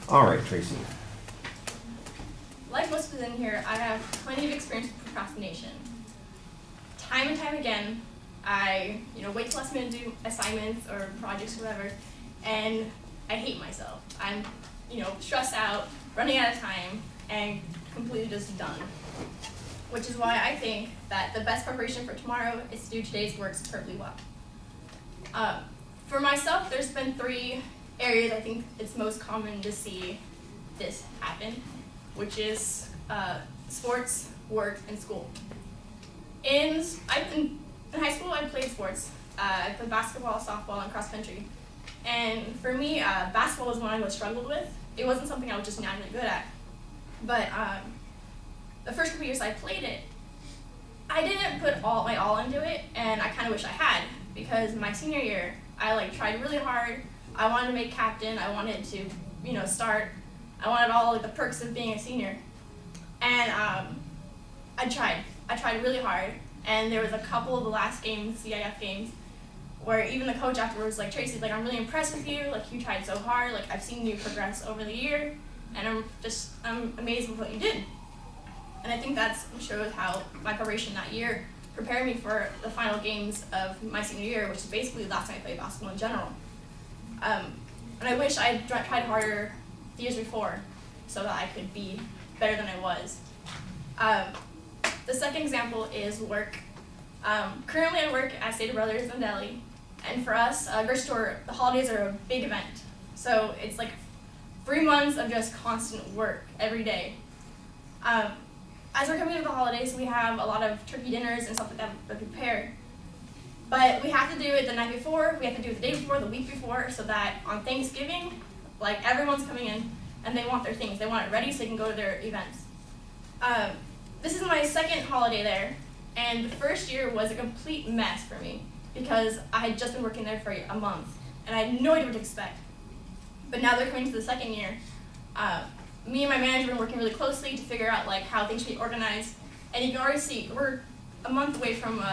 All right, Tracey. Like most of us in here, I have plenty of experience with procrastination. Time and time again, I wait till last minute to do assignments or projects or whatever, and I hate myself. I'm stressed out, running out of time, and completely just done. Which is why I think that the best preparation for tomorrow is to do today's work superbly well. For myself, there's been 3 areas I think it's most common to see this happen, which is sports, work, and school. In high school, I played sports. I played basketball, softball, and cross country. And for me, basketball was one I really struggled with. It wasn't something I was just naturally good at. But the first couple years I played it, I didn't put my all into it, and I kind of wish I had, because my senior year, I tried really hard. I wanted to make captain. I wanted to, start. I wanted all the perks of being a senior, and I tried really hard. And there was a couple of the last games, CIF games, where even the coach afterwards was like, Tracy, I'm really impressed with you. You tried so hard. I've seen you progress over the year, and I'm amazed with what you did. And I think that shows how my preparation that year prepared me for the final games of my senior year, which is basically the last time I played basketball in general. And I wish I had tried harder the years before so that I could be better than I was. The second example is work. Currently I work at Stater Brothers in Delhi, and for us, grocery store, the holidays are a big event. So it's 3 months of just constant work every day. As we're coming to the holidays, we have a lot of turkey dinners and stuff like that to prepare. But we have to do it the night before, we have to do it the day before, the week before, so that on Thanksgiving, everyone's coming in and they want their things. They want it ready so they can go to their events. This is my second holiday there, and the first year was a complete mess for me because I had just been working there for a month and I had no idea what to expect. But now they're coming to the second year. Me and my manager have been working really closely to figure out how things should be organized, and you can already see we're a month away from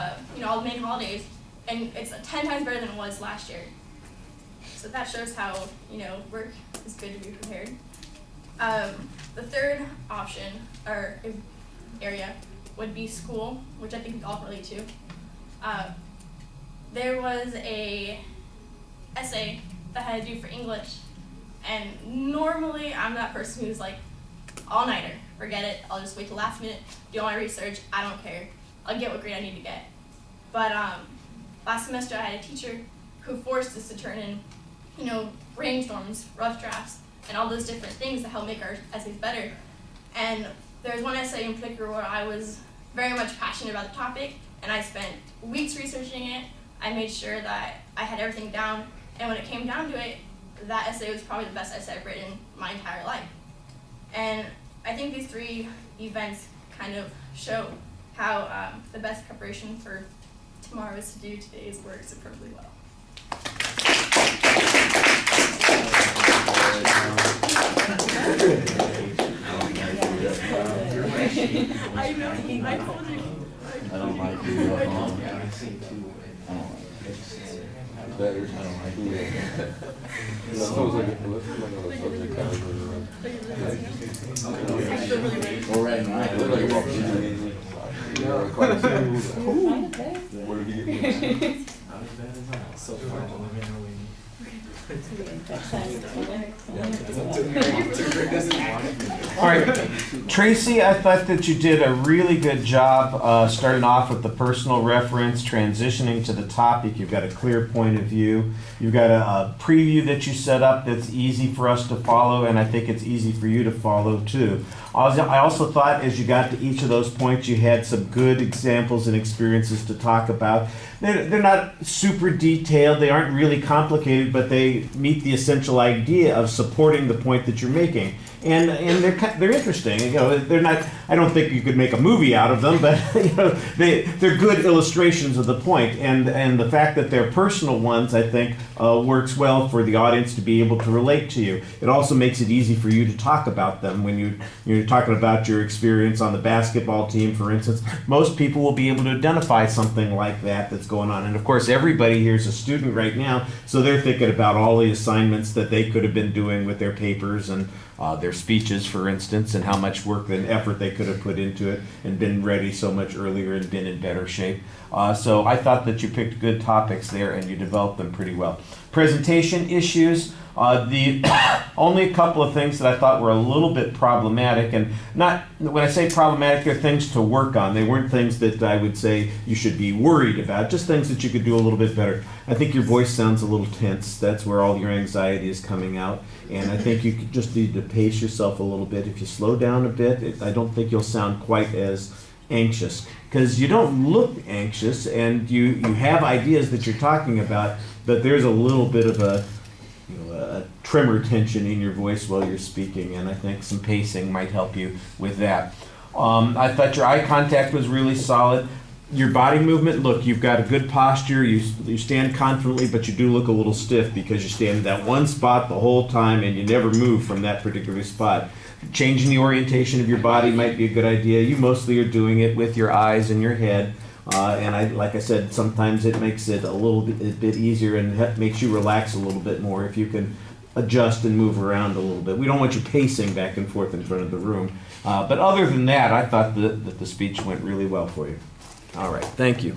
all the main holidays, and it's 10 times better than it was last year. So that shows how work is good to be prepared. The third option or area would be school, which I think we all relate to. There was a essay that I had to do for English. And normally, I'm that person who's all-nighter. Forget it. I'll just wait till last minute, do all my research. I don't care. I'll get what grade I need to get. But last semester, I had a teacher who forced us to turn in, brainstorms, rough drafts, and all those different things to help make our essays better. And there's one essay in particular where I was very much passionate about the topic, and I spent weeks researching it. I made sure that I had everything down, and when it came down to it, that essay was probably the best essay I've written my entire life. And I think these 3 events kind of show how the best preparation for tomorrow is to do today's work superbly well. I know, I told you. I don't like you. I don't like better. I don't like you. All right, now I look like walking in. Where did you get so far. All right, Tracy, I thought that you did a really good job starting off with the personal reference, transitioning to the topic. You've got a clear point of view. You've got a preview that you set up that's easy for us to follow, and I think it's easy for you to follow too. I also thought as you got to each of those points, you had some good examples and experiences to talk about. They're not super detailed, they aren't really complicated, but they meet the essential idea of supporting the point that you're making. And they're interesting. They're not. I don't think you could make a movie out of them, but they're good illustrations of the point. And the fact that they're personal ones, I think, works well for the audience to be able to relate to you. It also makes it easy for you to talk about them when you're talking about your experience on the basketball team, for instance. Most people will be able to identify something like that that's going on. And of course, everybody here is a student right now, so they're thinking, thinking about all the assignments that they could have been doing with their papers and their speeches, for instance, and how much work and effort they could have put into it and been ready so much earlier and been in better shape. So I thought that you picked good topics there and you developed them pretty well. Presentation issues. The only a couple of things that I thought were a little bit problematic, and not when I say problematic, they're things to work on. They weren't things that I would say you should be worried about, just things that you could do a little bit better. I think your voice sounds a little tense. That's where all your anxiety is coming out, and I think you could just need to pace yourself a little bit. If you slow down a bit, I don't think you'll sound quite as anxious, because you don't look anxious and you have ideas that you're talking about, but there's a little bit of a tremor tension in your voice while you're speaking, and I think some pacing might help you with that. I thought your eye contact was really solid. Your body movement, look, you've got a good posture, you stand confidently, but you do look a little stiff because you stand in that one spot the whole time and you never move from that particular spot. Changing the orientation of your body might be a good idea. You mostly are doing it with your eyes and your head. And like I said, sometimes it makes it a little bit easier and makes you relax a little bit more if you can adjust and move around a little bit. We don't want you pacing back and forth in front of the room. But other than that, I thought that the speech went really well for you. All right, thank you.